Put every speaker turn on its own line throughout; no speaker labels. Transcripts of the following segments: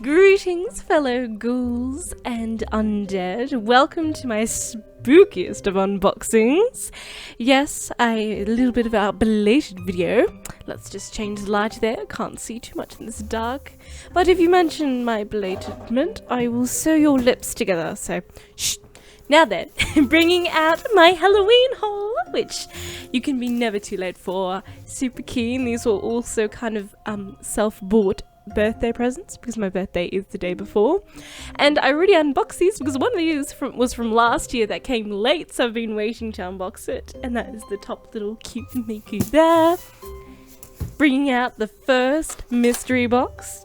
Greetings, fellow ghouls and undead. Welcome to my spookiest of unboxings. Yes, a little bit of a belated video. Let's just change the light there. Can't see too much in this dark. But if you mention my belatedment, I will sew your lips together. So, shh. Now then, bringing out my Halloween haul, which you can be never too late for. Super keen. These were also kind of self-bought birthday presents because my birthday is the day before, and I already unboxed these because one of these was from last year that came late, so I've been waiting to unbox it, and that is the top little cute Miku there. Bringing out the first mystery box,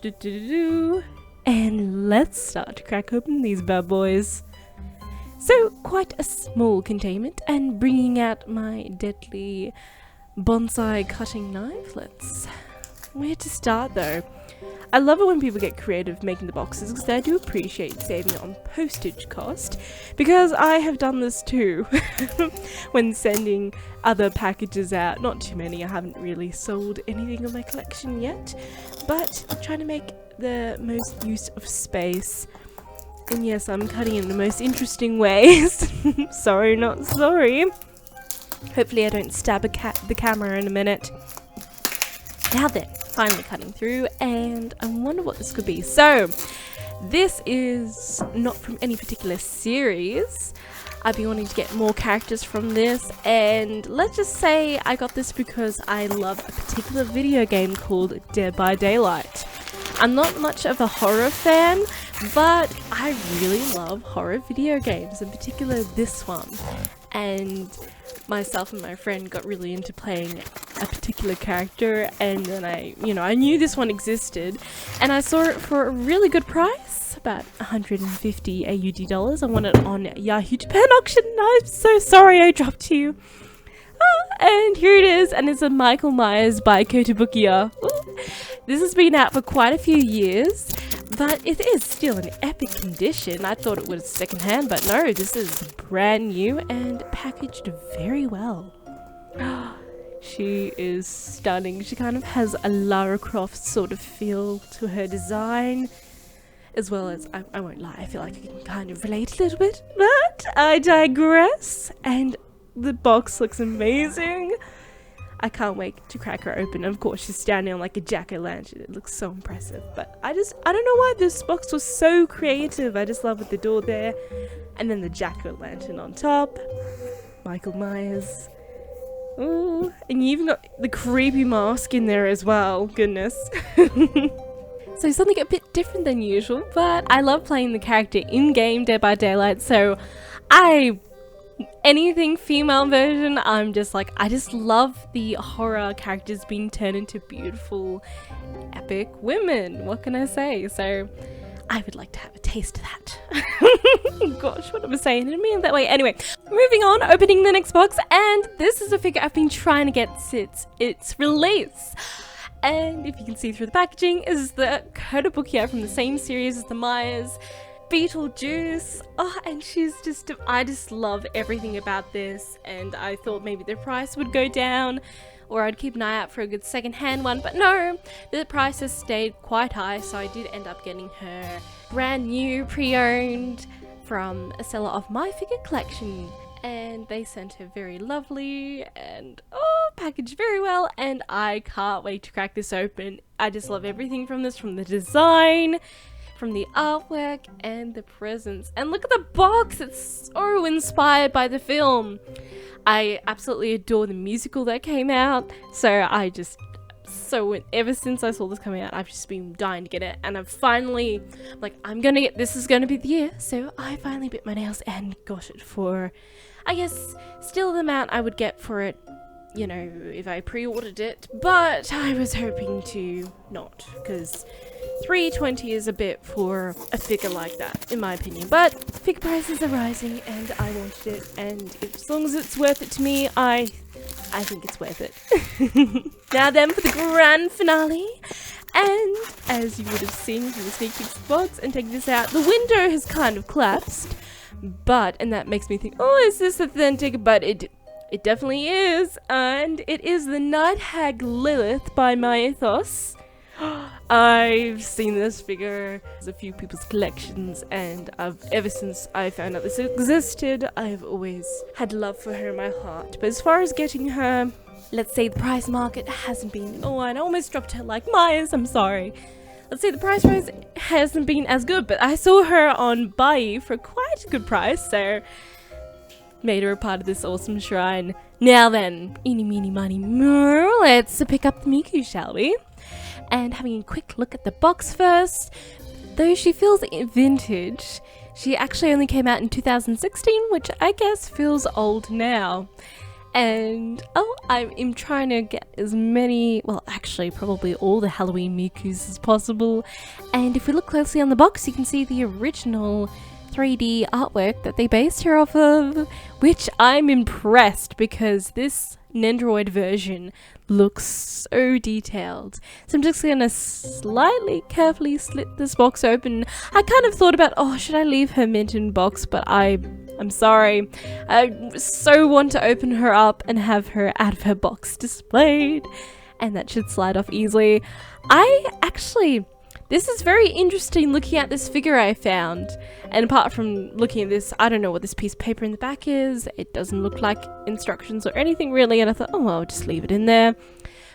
and let's start to crack open these bad boys. So quite a small containment, and bringing out my deadly bonsai cutting knife. Where to start though? I love it when people get creative making the boxes because I do appreciate saving on postage cost, because I have done this too when sending other packages out. Not too many, I haven't really sold anything of my collection yet, but I'm trying to make the most use of space. And yes, I'm cutting in the most interesting ways. Sorry, not sorry. Hopefully I don't stab the camera in a minute. Now then, finally cutting through, and I wonder what this could be. So, this is not from any particular series. I've been wanting to get more characters from this, and let's just say I got this because I love a particular video game called Dead by Daylight. I'm not much of a horror fan, but I really love horror video games, in particular this one. And myself and my friend got really into playing a particular character, and then I knew this one existed, and I saw it for a really good price, about 150 AUD dollars. I won it on Yahoo Japan auction. I'm so sorry I dropped you. And here it is, and it's a Michael Myers by Kotobukiya. This has been out for quite a few years, but it is still in epic condition. I thought it was secondhand, but no, this is brand new and packaged very well. She is stunning. She kind of has a Lara Croft sort of feel to her design, as well as, I won't lie, I feel like I can kind of relate a little bit, but I digress. And the box looks amazing. I can't wait to crack her open. Of course, she's standing on like a jack-o'-lantern. It looks so impressive. But I don't know why this box was so creative. I just love with the door there, and then the jack-o'-lantern on top. Michael Myers. Ooh, and you even got the creepy mask in there as well. Goodness. So something a bit different than usual, but I love playing the character in-game Dead by Daylight, so anything female version, I'm just like, I just love the horror characters being turned into beautiful, epic women. What can I say? So I would like to have a taste of that. Gosh, what am I saying? I didn't mean it that way. Anyway, moving on, opening the next box, and this is a figure I've been trying to get since its release. And if you can see through the packaging, is the Kotobukiya from the same series as the Myers. Beetlejuice. Oh, and I just love everything about this, and I thought maybe the price would go down, or I'd keep an eye out for a good second-hand one, but no, the price has stayed quite high, so I did end up getting her brand new, pre-owned from a seller of my figure collection, and they sent her very lovely and packaged very well, and I can't wait to crack this open. I just love everything from this, from the design, from the artwork, and the presents. And look at the box, it's so inspired by the film. I absolutely adore the musical that came out, so ever since I saw this coming out, I've just been dying to get it, and I've finally, this is gonna be the year, so I finally bit my nails and got it for, I guess, still the amount I would get for it, you know, if I pre-ordered it, but I was hoping to not, because $320 is a bit for a figure like that, in my opinion. But figure prices are rising, and I wanted it, and as long as it's worth it to me, I think it's worth it. Now then, for the grand finale, and as you would have seen from the sneak peek box, and taking this out, the window has kind of collapsed, and that makes me think, oh, is this authentic? But It definitely is, and it is the Night Hag Lilith by Mythos. I've seen this figure in a few people's collections, and ever since I found out this existed, I've always had love for her in my heart. But as far as getting her, let's say the price market hasn't been, oh, I almost dropped her like Myers, I'm sorry. Let's say the price hasn't been as good, but I saw her on Buy for quite a good price, so made her a part of this awesome shrine. Now then, eeny meeny miny moo, let's pick up the Miku, shall we? And having a quick look at the box first, though she feels vintage, she actually only came out in 2016, which I guess feels old now. And I'm trying to get as many, well actually probably all the Halloween Mikus as possible. And if we look closely on the box, you can see the original 3D artwork that they based her off of, which I'm impressed because this nendoroid version looks so detailed. So I'm just gonna slightly carefully slit this box open. I kind of thought about, oh, should I leave her mint in box, but I'm sorry. I so want to open her up and have her out of her box displayed, and that should slide off easily. This is very interesting looking at this figure I found, and apart from looking at this, I don't know what this piece of paper in the back is. It doesn't look like instructions or anything really, and I thought, oh, I'll just leave it in there.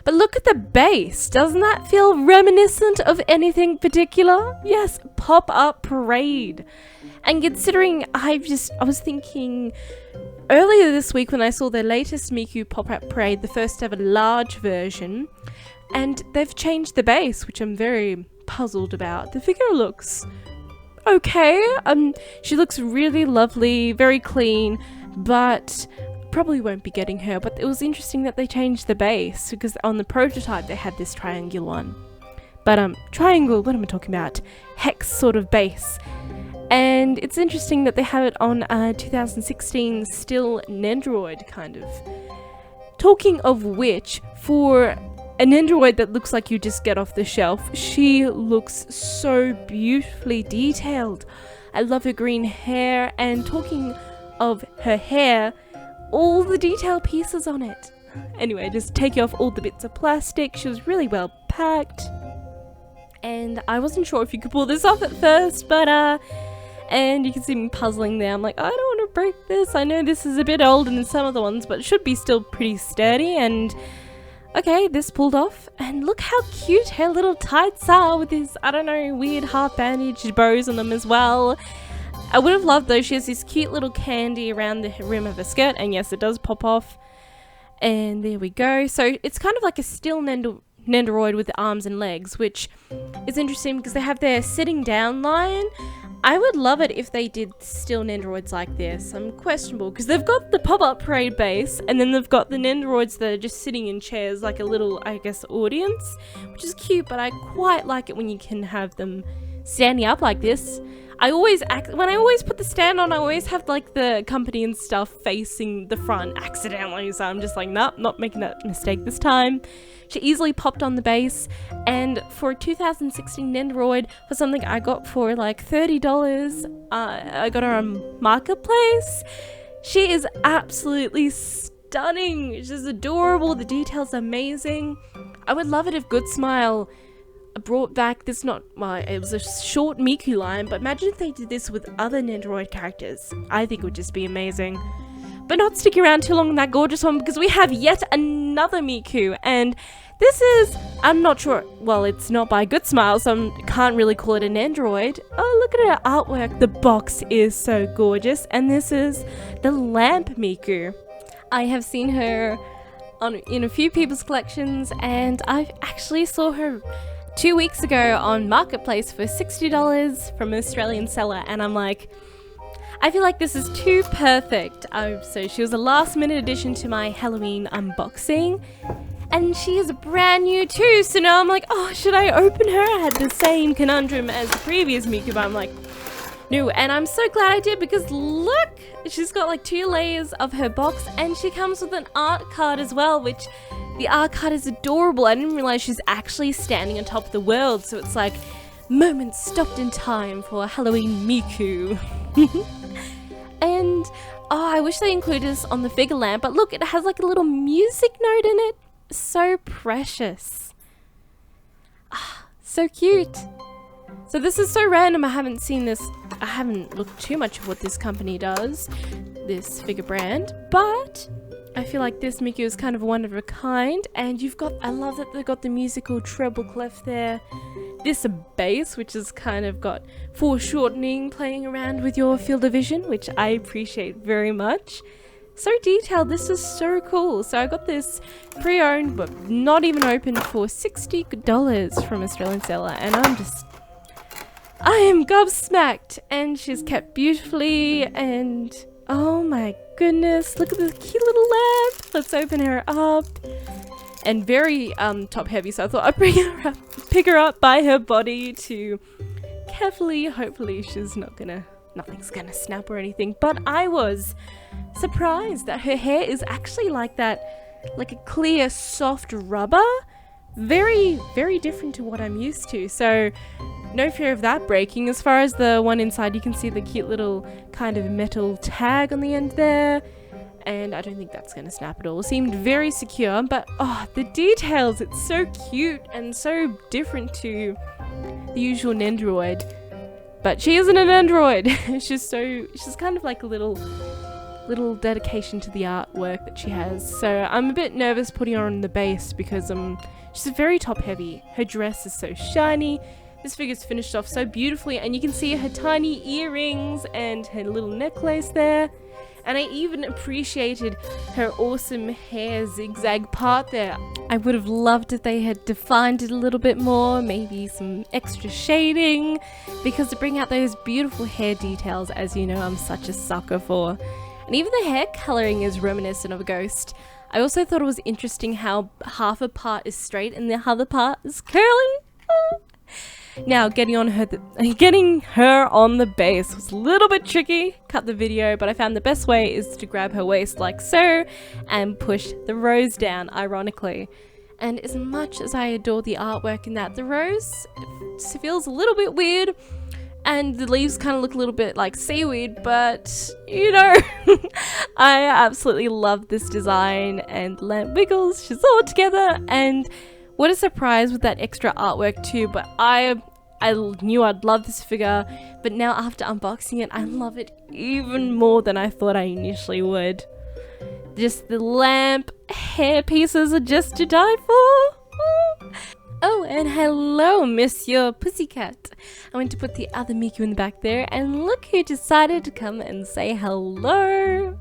But look at the base. Doesn't that feel reminiscent of anything particular? Yes, pop-up parade. And considering I was thinking earlier this week when I saw their latest Miku pop-up parade, the first ever large version, and they've changed the base, which I'm very puzzled about. The figure looks okay. She looks really lovely, very clean, but probably won't be getting her. But it was interesting that they changed the base, because on the prototype they had this triangular one. But triangle, what am I talking about? Hex sort of base. And it's interesting that they have it on 2016 still nendoroid kind of. Talking of which, for a nendoroid that looks like you just get off the shelf, she looks so beautifully detailed. I love her green hair, and talking of her hair, all the detail pieces on it. Anyway, just taking off all the bits of plastic, she was really well packed. And I wasn't sure if you could pull this off at first, but and you can see me puzzling there. I'm like, I don't want to break this. I know this is a bit older than some of the ones, but it should be still pretty sturdy. And okay, this pulled off, and look how cute her little tights are with these, I don't know, weird half bandaged bows on them as well. I would have loved though, she has this cute little candy around the rim of her skirt, and yes, it does pop off. And there we go. So it's kind of like a still nendoroid with the arms and legs, which is interesting because they have their sitting down line. I would love it if they did still nendoroids like this. I'm questionable because they've got the pop-up parade base, and then they've got the nendoroids that are just sitting in chairs like a little, I guess, audience, which is cute, but I quite like it when you can have them standing up like this. When I always put the stand on, I always have like the company and stuff facing the front accidentally, so I'm just like, nope, not making that mistake this time. She easily popped on the base, and for a 2016 nendoroid, for something I got for like $30, I got her on Marketplace. She is absolutely stunning. She's adorable. The details are amazing. I would love it if Good Smile brought back this, it was a short Miku line, but imagine if they did this with other nendoroid characters. I think it would just be amazing. But not sticking around too long on that gorgeous one, because we have yet another Miku, and this is, I'm not sure, well, it's not by Good Smile, so I can't really call it a nendoroid. Oh, look at her artwork. The box is so gorgeous, and this is the Lamp Miku. I have seen her in a few people's collections, and I actually saw her 2 weeks ago on Marketplace for $60 from an Australian seller, and I'm like, I feel like this is too perfect. So she was a last minute addition to my Halloween unboxing, and she is brand new too, so now I'm like, oh, should I open her? I had the same conundrum as the previous Miku, but I'm like, no, and I'm so glad I did, because look, she's got like 2 layers of her box, and she comes with an art card as well, which the art card is adorable. I didn't realize she's actually standing on top of the world, so it's like moments stopped in time for Halloween Miku. And Oh, I wish they included this on the figure lamp, but look, it has like a little music note in it. So precious. Ah, so cute. So this is so random. I haven't seen this. I haven't looked too much of what this company does, this figure brand, but I feel like this Miku is kind of one of a kind. And you've got, I love that they've got the musical treble clef there. This bass, which has kind of got foreshortening, playing around with your field of vision, which I appreciate very much. So detailed. This is so cool. So I got this pre-owned, but not even opened, for $60 from Australian seller, and I am gobsmacked. And she's kept beautifully, and oh my goodness, look at this cute little lamp. Let's open her up. And very top heavy, so I thought I'd pick her up by her body to carefully, hopefully nothing's gonna snap or anything. But I was surprised that her hair is actually like that, like a clear soft rubber. Very, very different to what I'm used to, so no fear of that breaking. As far as the one inside, you can see the cute little kind of metal tag on the end there, and I don't think that's going to snap at all. It seemed very secure, but oh, the details, it's so cute and so different to the usual nendoroid. But she isn't an nendoroid. she's kind of like a little dedication to the artwork that she has. So I'm a bit nervous putting her on the base because she's very top heavy. Her dress is so shiny. This figure's finished off so beautifully, and you can see her tiny earrings and her little necklace there. And I even appreciated her awesome hair zigzag part there. I would have loved if they had defined it a little bit more, maybe some extra shading, because to bring out those beautiful hair details, as you know, I'm such a sucker for. And even the hair coloring is reminiscent of a ghost. I also thought it was interesting how half a part is straight and the other part is curly. Now, getting her on the base was a little bit tricky. Cut the video, but I found the best way is to grab her waist like so and push the rose down, ironically. And as much as I adore the artwork in that, the rose feels a little bit weird, and the leaves kind of look a little bit like seaweed, but you know, I absolutely love this design, and the lamp wiggles, she's all together, and what a surprise with that extra artwork too. But I knew I'd love this figure, but now after unboxing it, I love it even more than I thought I initially would. Just the lamp hair pieces are just to die for. Oh, and hello, Monsieur Pussycat. I went to put the other Miku in the back there, and look who decided to come and say hello.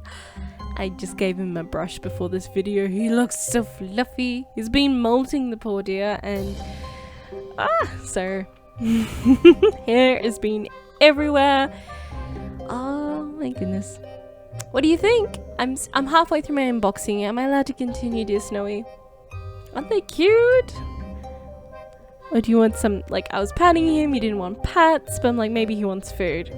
I just gave him a brush before this video. He looks so fluffy. He's been molting, the poor dear, and so hair has been everywhere. Oh my goodness. What do you think? I'm halfway through my unboxing. Am I allowed to continue, dear Snowy? Aren't they cute? Or do you want some, like, I was patting him, he didn't want pats, but I'm like, maybe he wants food.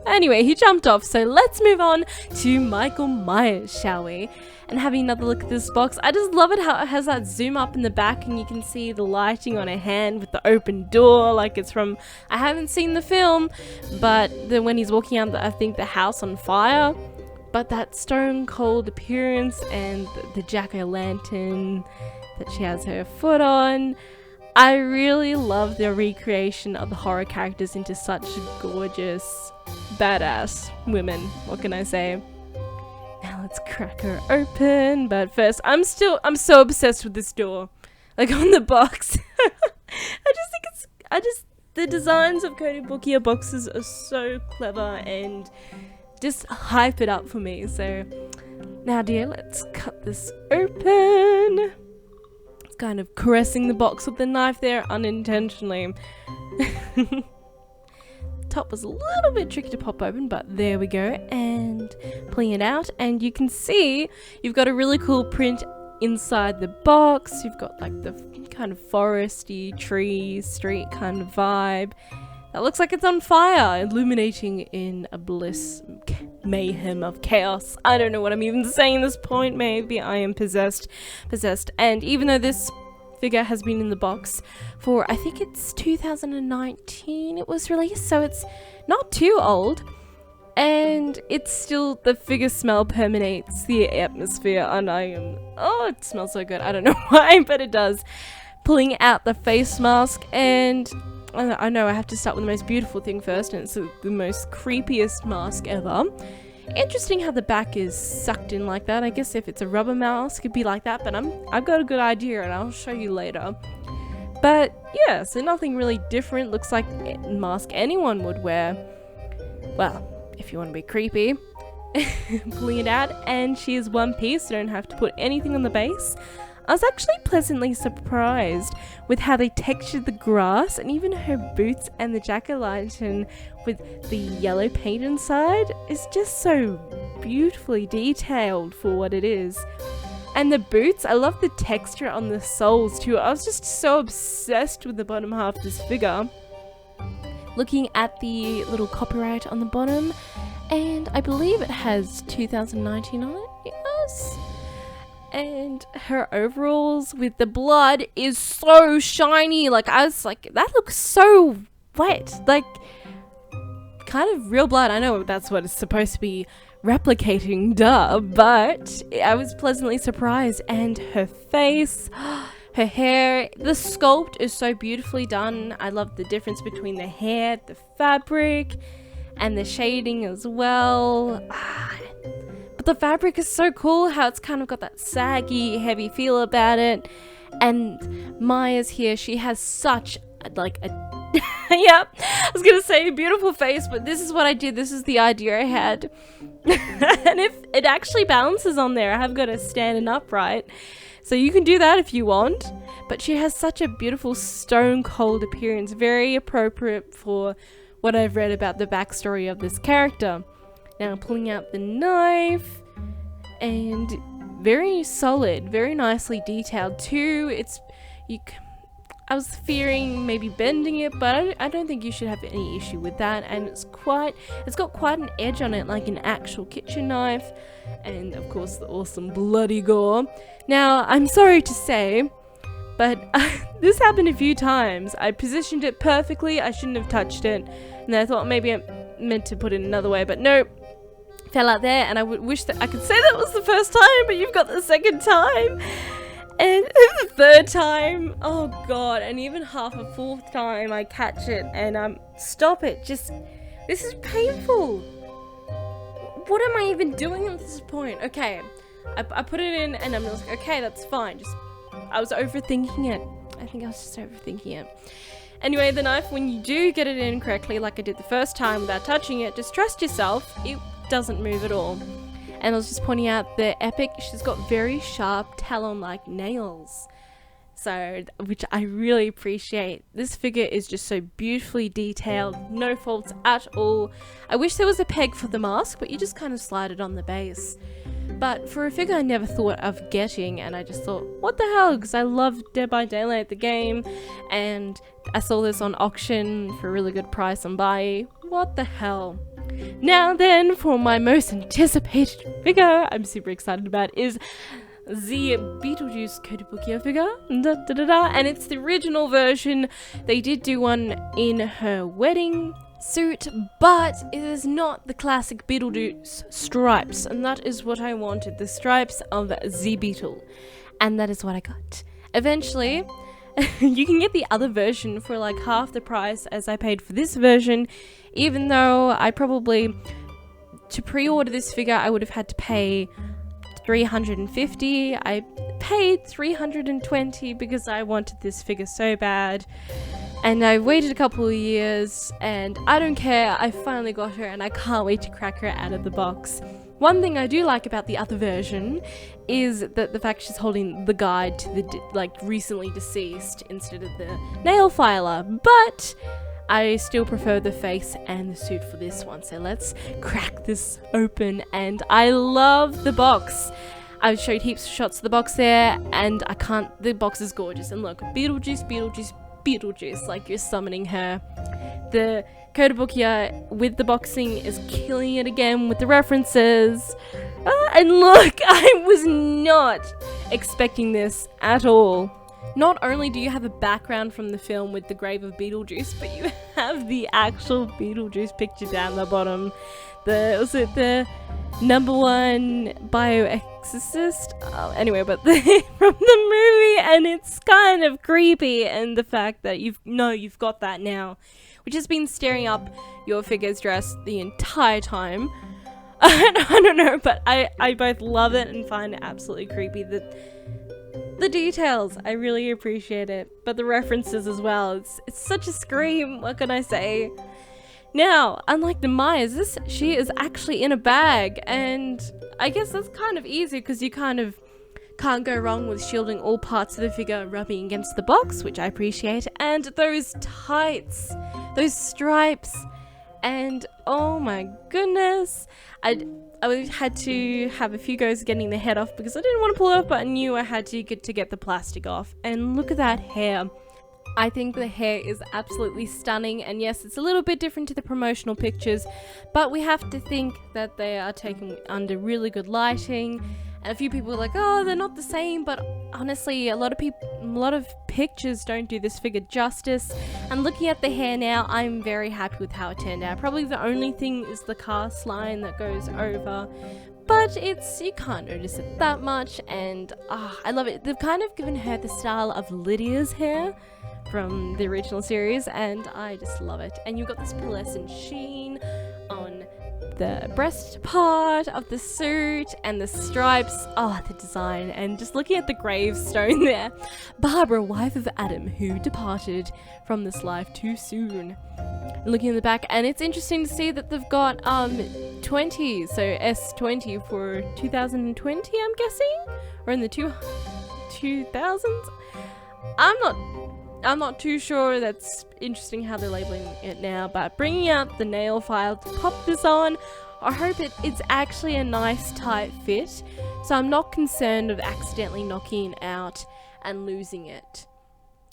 Anyway, he jumped off, so let's move on to Michael Myers, shall we? And having another look at this box, I just love it how it has that zoom up in the back, and you can see the lighting on her hand with the open door, like it's from, I haven't seen the film, but when he's walking out, I think the house on fire, but that stone cold appearance and the jack-o'-lantern that she has her foot on. I really love the recreation of the horror characters into such gorgeous, badass women. What can I say? Now let's crack her open. But first, I'm so obsessed with this door. Like on the box. The designs of Kotobukiya boxes are so clever and just hype it up for me. So now, dear, let's cut this open. Kind of caressing the box with the knife there unintentionally. Top was a little bit tricky to pop open, but there we go, and pulling it out, and you can see you've got a really cool print inside the box. You've got like the kind of foresty, tree, street kind of vibe that looks like it's on fire, illuminating in a bliss mayhem of chaos. I don't know what I'm even saying at this point. Maybe I am possessed. And even though this figure has been in the box for, I think it's 2019 it was released, so it's not too old. And it's still, the figure smell permeates the atmosphere, and oh, it smells so good. I don't know why, but it does. Pulling out the face mask, and I know I have to start with the most beautiful thing first, and it's the most creepiest mask ever. Interesting how the back is sucked in like that. I guess if it's a rubber mask, it'd be like that, but I've got a good idea, and I'll show you later. But yeah, so nothing really different. Looks like a mask anyone would wear. Well, if you want to be creepy. Pulling it out, and she is one piece, so don't have to put anything on the base. I was actually pleasantly surprised with how they textured the grass, and even her boots and the jack-o'-lantern with the yellow paint inside is just so beautifully detailed for what it is. And the boots, I love the texture on the soles too. I was just so obsessed with the bottom half of this figure. Looking at the little copyright on the bottom, and I believe it has 2019 on it. Yes. And her overalls with the blood is so shiny. Like, I was like, that looks so wet. Like, kind of real blood. I know that's what it's supposed to be replicating, duh. But I was pleasantly surprised. And her face, her hair, the sculpt is so beautifully done. I love the difference between the hair, the fabric, and the shading as well. But the fabric is so cool, how it's kind of got that saggy, heavy feel about it. And Maya's here, she has such like a yeah, I was gonna say a beautiful face, but this is what I did. This is the idea I had. And if it actually balances on there, I have got to stand and upright. So you can do that if you want. But she has such a beautiful stone cold appearance, very appropriate for what I've read about the backstory of this character. Now pulling out the knife, and very solid, very nicely detailed too. I was fearing maybe bending it, but I don't think you should have any issue with that. And it's got quite an edge on it, like an actual kitchen knife. And of course the awesome bloody gore. Now I'm sorry to say, but this happened a few times. I positioned it perfectly, I shouldn't have touched it. And I thought maybe I meant to put it another way, but nope. Fell out there, and I would wish that I could say that was the first time, but you've got the second time. And the third time, oh god, and even half a fourth time I catch it, and stop it, just, this is painful. What am I even doing at this point? Okay, I put it in, and I'm just like, okay, that's fine, I was overthinking it. I think I was just overthinking it. Anyway, the knife, when you do get it in correctly, like I did the first time without touching it, just trust yourself, it doesn't move at all. And I was just pointing out the epic, she's got very sharp talon-like nails. So, which I really appreciate. This figure is just so beautifully detailed, no faults at all. I wish there was a peg for the mask, but you just kind of slide it on the base. But for a figure I never thought of getting, and I just thought, what the hell, because I love Dead by Daylight, the game, and I saw this on auction for a really good price on Buy. What the hell? Now then, for my most anticipated figure I'm super excited about is the Beetlejuice Kotobukiya figure, and it's the original version. They did do one in her wedding suit, but it is not the classic Beetlejuice stripes, and that is what I wanted, the stripes of the Beetle, and that is what I got. Eventually, you can get the other version for like half the price as I paid for this version, even though I probably, to pre-order this figure, I would have had to pay $350. I paid $320 because I wanted this figure so bad. And I waited a couple of years, and I don't care, I finally got her, and I can't wait to crack her out of the box. One thing I do like about the other version is that the fact she's holding the guide to the recently deceased instead of the nail filer, but I still prefer the face and the suit for this one. So let's crack this open, and I love the box. I've showed heaps of shots of the box there, and the box is gorgeous. And look, Beetlejuice, Beetlejuice, Beetlejuice, like you're summoning her. The Kotobukiya with the boxing is killing it again with the references. And look, I was not expecting this at all. not only do you have a background from the film with the grave of Beetlejuice, but you have the actual Beetlejuice picture down the bottom. Was it the #1 bioexorcist? Anyway, but from the movie, and it's kind of creepy, and the fact that you've got that now, which has been staring up your figure's dress the entire time. I don't know, but I both love it and find it absolutely creepy. The details, I really appreciate it, but the references as well. It's such a scream. What can I say? Now, unlike the Myers, she is actually in a bag, and I guess that's kind of easy because you kind of can't go wrong with shielding all parts of the figure rubbing against the box, which I appreciate, and those tights, those stripes, and oh my goodness, I had to have a few goes getting the head off because I didn't want to pull it off, but I knew I had to get the plastic off. And look at that hair. I think the hair is absolutely stunning, and yes, it's a little bit different to the promotional pictures, but we have to think that they are taken under really good lighting. And a few people are like, oh, they're not the same, but honestly, a lot of pictures don't do this figure justice. And looking at the hair now, I'm very happy with how it turned out. Probably the only thing is the cast line that goes over, but you can't notice it that much, and I love it. They've kind of given her the style of Lydia's hair from the original series, and I just love it. And you've got this pearlescent sheen on the breast part of the suit and the stripes. Oh, the design. And just looking at the gravestone there, Barbara, wife of Adam, who departed from this life too soon. Looking in the back, and it's interesting to see that they've got 20, so S20 for 2020, I'm guessing, or in the 2000s. I'm not too sure. That's interesting how they're labeling it now, but bringing out the nail file to pop this on, I hope it's actually a nice tight fit, so I'm not concerned of accidentally knocking it out and losing it,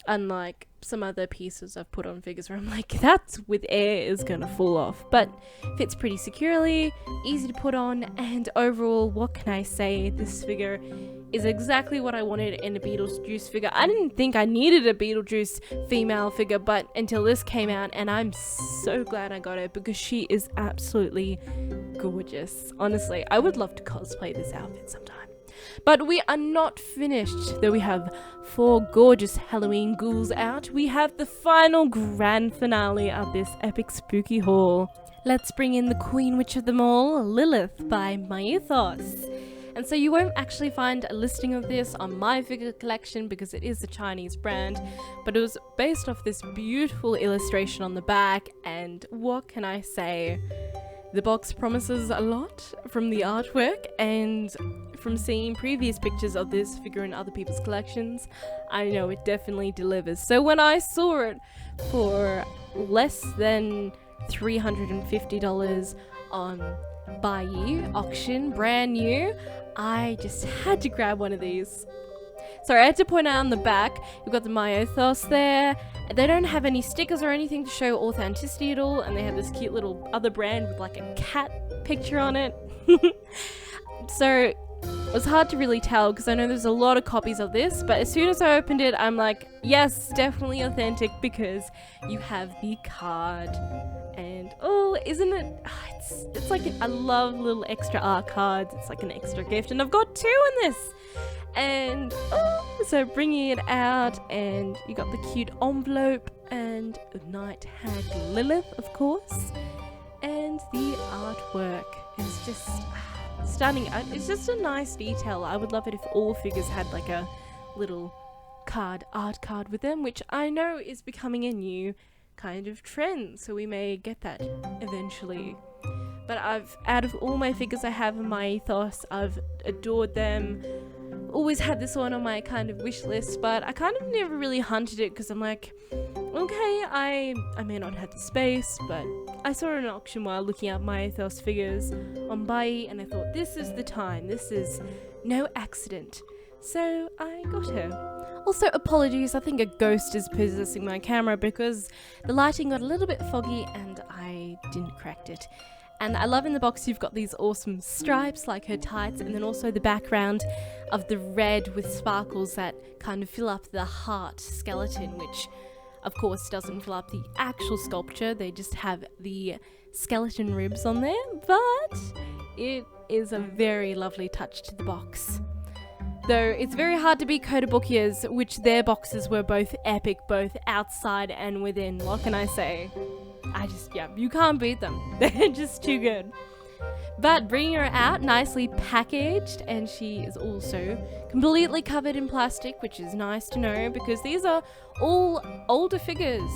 unlike some other pieces I've put on figures where I'm like, that's with air is gonna fall off, but fits pretty securely, easy to put on, and overall, what can I say, this figure is exactly what I wanted in a Beetlejuice figure. I didn't think I needed a Beetlejuice female figure, but until this came out, and I'm so glad I got it because she is absolutely gorgeous. Honestly, I would love to cosplay this outfit sometime. But we are not finished, though we have 4 gorgeous Halloween ghouls out. We have the final grand finale of this epic spooky haul. Let's bring in the Queen Witch of them all, Lilith by Mythos. And so you won't actually find a listing of this on my figure collection because it is a Chinese brand, but it was based off this beautiful illustration on the back, and what can I say? The box promises a lot from the artwork, and from seeing previous pictures of this figure in other people's collections, I know it definitely delivers. So when I saw it for less than $350 on Buyee auction, brand new, I just had to grab one of these. Sorry, I had to point out on the back, you've got the Mythos there. They don't have any stickers or anything to show authenticity at all, and they have this cute little other brand with like a cat picture on it. So it was hard to really tell because I know there's a lot of copies of this, but as soon as I opened it, I'm like, yes, definitely authentic because you have the card. And oh, isn't it? It's like I love little extra art cards. It's like an extra gift, and I've got 2 in this. And oh, so bringing it out, and you got the cute envelope and night hag Lilith, of course, and the artwork is just stunning. It's just a nice detail. I would love it if all figures had like a little art card with them, which I know is becoming a new kind of trend, so we may get that eventually. But out of all my figures I have in my ethos, I've adored them. Always had this one on my kind of wish list, but I kind of never really hunted it because I'm like, okay, I may not have the space, but I saw an auction while looking at my ethos figures on Buyee, and I thought, this is the time, this is no accident. So I got her. Also, apologies, I think a ghost is possessing my camera because the lighting got a little bit foggy and I didn't correct it. And I love in the box you've got these awesome stripes like her tights, and then also the background of the red with sparkles that kind of fill up the heart skeleton, which of course doesn't fill up the actual sculpture. They just have the skeleton ribs on there, but it is a very lovely touch to the box. Though it's very hard to beat Kotobukiya's, which their boxes were both epic, both outside and within. What can I say? You can't beat them. They're just too good. But bringing her out nicely packaged, and she is also completely covered in plastic, which is nice to know because these are all older figures.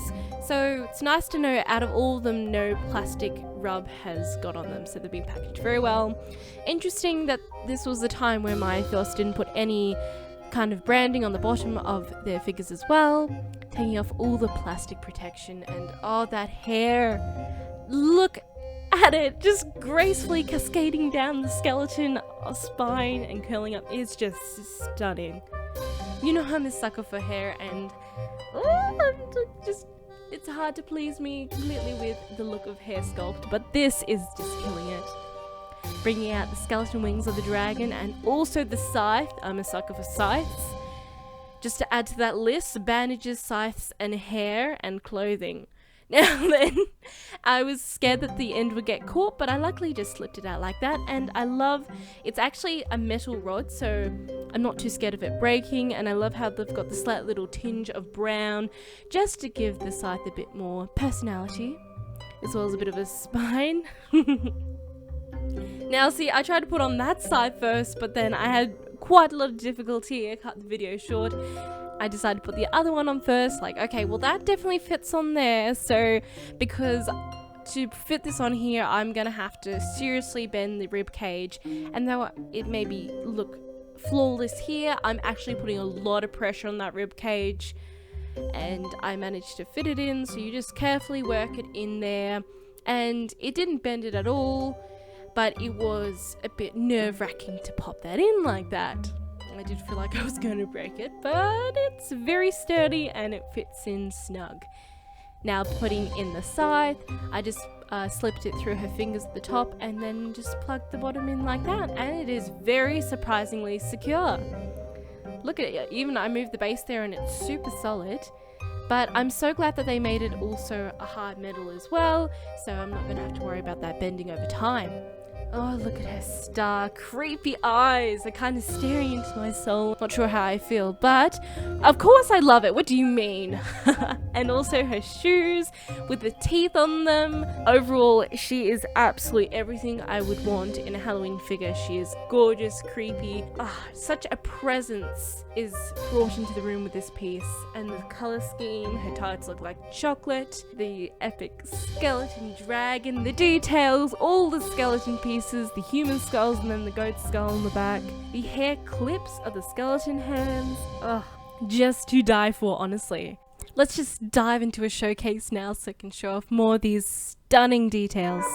So it's nice to know out of all of them no plastic rub has got on them, so they've been packaged very well. Interesting that this was the time where Mythos didn't put any kind of branding on the bottom of their figures as well, taking off all the plastic protection. And oh, that hair, look at it, just gracefully cascading down the skeleton spine and curling up. It's just stunning. You know I'm a sucker for hair, and it's hard to please me completely with the look of hair sculpt, but this is just killing it. Bringing out the skeleton wings of the dragon and also the scythe. I'm a sucker for scythes. Just to add to that list, bandages, scythes, and hair and clothing. Now then, I was scared that the end would get caught, but I luckily just slipped it out like that. And I love, it's actually a metal rod, so I'm not too scared of it breaking. And I love how they've got the slight little tinge of brown, just to give the scythe a bit more personality, as well as a bit of a spine. Now see, I tried to put on that side first, but then I had quite a lot of difficulty. I cut the video short. I decided to put the other one on first, like, okay, well that definitely fits on there. So because to fit this on here, I'm gonna have to seriously bend the rib cage, and though it maybe look flawless here, I'm actually putting a lot of pressure on that rib cage, and I managed to fit it in. So you just carefully work it in there, and it didn't bend it at all, but it was a bit nerve-wracking to pop that in like that. I did feel like I was going to break it, but it's very sturdy and it fits in snug. Now putting in the scythe, I just slipped it through her fingers at the top and then just plugged the bottom in like that, and it is very surprisingly secure. Look at it, even I moved the base there and it's super solid. But I'm so glad that they made it also a hard metal as well, so I'm not going to have to worry about that bending over time. Oh, look at her star, creepy eyes, they're kind of staring into my soul. Not sure how I feel, but of course I love it, what do you mean? And also her shoes with the teeth on them. Overall, she is absolutely everything I would want in a Halloween figure. She is gorgeous, creepy, such a presence is brought into the room with this piece. And the color scheme, her tights look like chocolate, the epic skeleton dragon, the details, all the skeleton pieces, the human skulls and then the goat skull on the back, the hair clips of the skeleton hands. Just to die for, honestly. Let's just dive into a showcase now so I can show off more of these stunning details.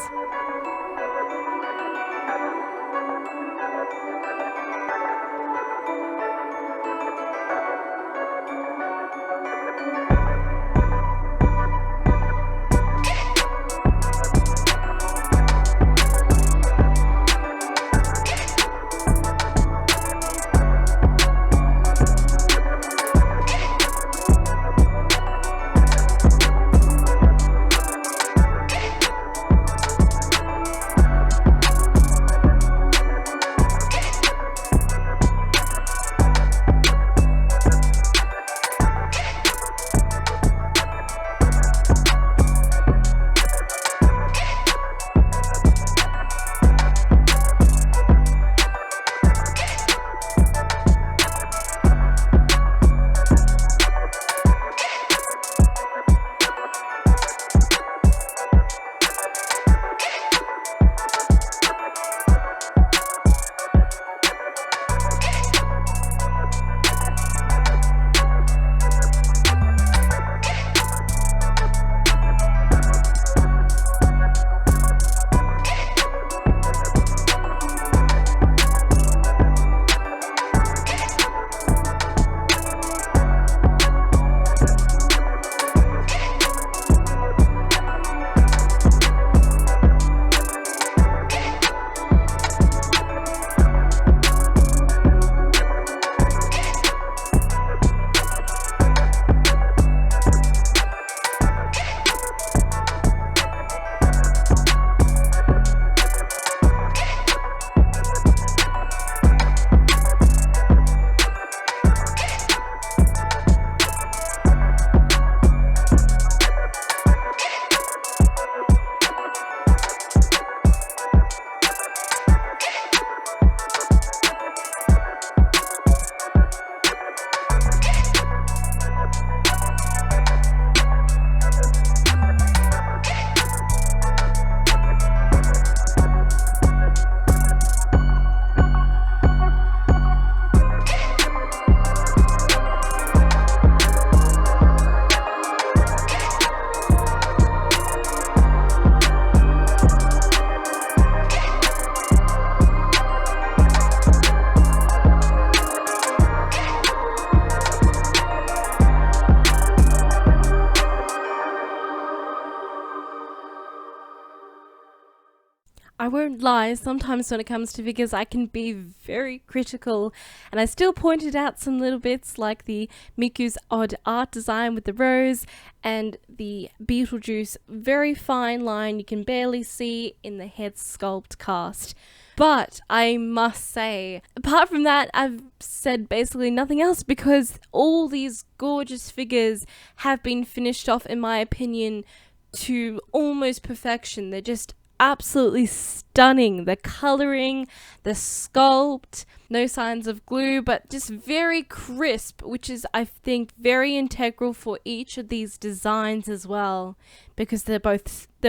I won't lie, sometimes when it comes to figures I can be very critical, and I still pointed out some little bits like the Miku's odd art design with the rose and the Beetlejuice very fine line you can barely see in the head sculpt cast. But I must say, apart from that, I've said basically nothing else, because all these gorgeous figures have been finished off, in my opinion, to almost perfection. They're just absolutely stunning. The coloring, the sculpt, no signs of glue, but just very crisp, which is, I think, very integral for each of these designs as well, because they're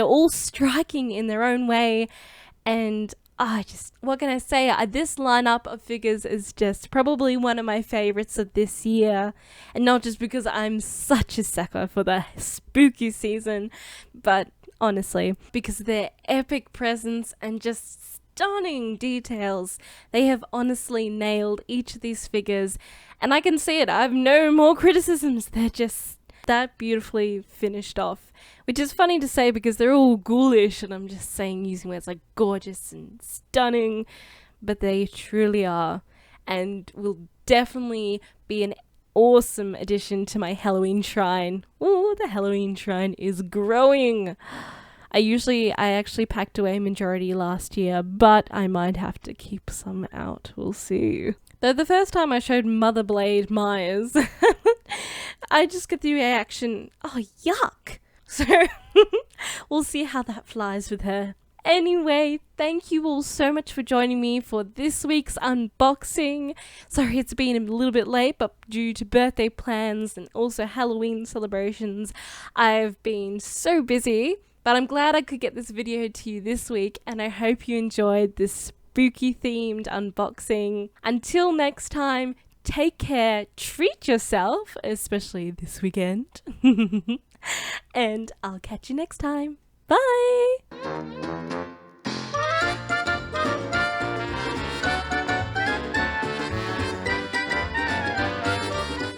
all striking in their own way. And what can I say? This lineup of figures is just probably one of my favorites of this year. And not just because I'm such a sucker for the spooky season, but honestly, because of their epic presence and just stunning details. They have honestly nailed each of these figures. And I can see it. I have no more criticisms. They're just that beautifully finished off, which is funny to say because they're all ghoulish, and I'm just saying using words like gorgeous and stunning, but they truly are, and will definitely be an awesome addition to my Halloween shrine. Ooh, the Halloween shrine is growing. I actually packed away a majority last year, but I might have to keep some out. We'll see. Though the first time I showed Mother Blade Myers, I just get the reaction, oh yuck. So we'll see how that flies with her. Anyway, thank you all so much for joining me for this week's unboxing. Sorry it's been a little bit late, but due to birthday plans and also Halloween celebrations, I've been so busy. But I'm glad I could get this video to you this week, and I hope you enjoyed this spooky themed unboxing. Until next time, take care, treat yourself, especially this weekend, and I'll catch you next time. Bye!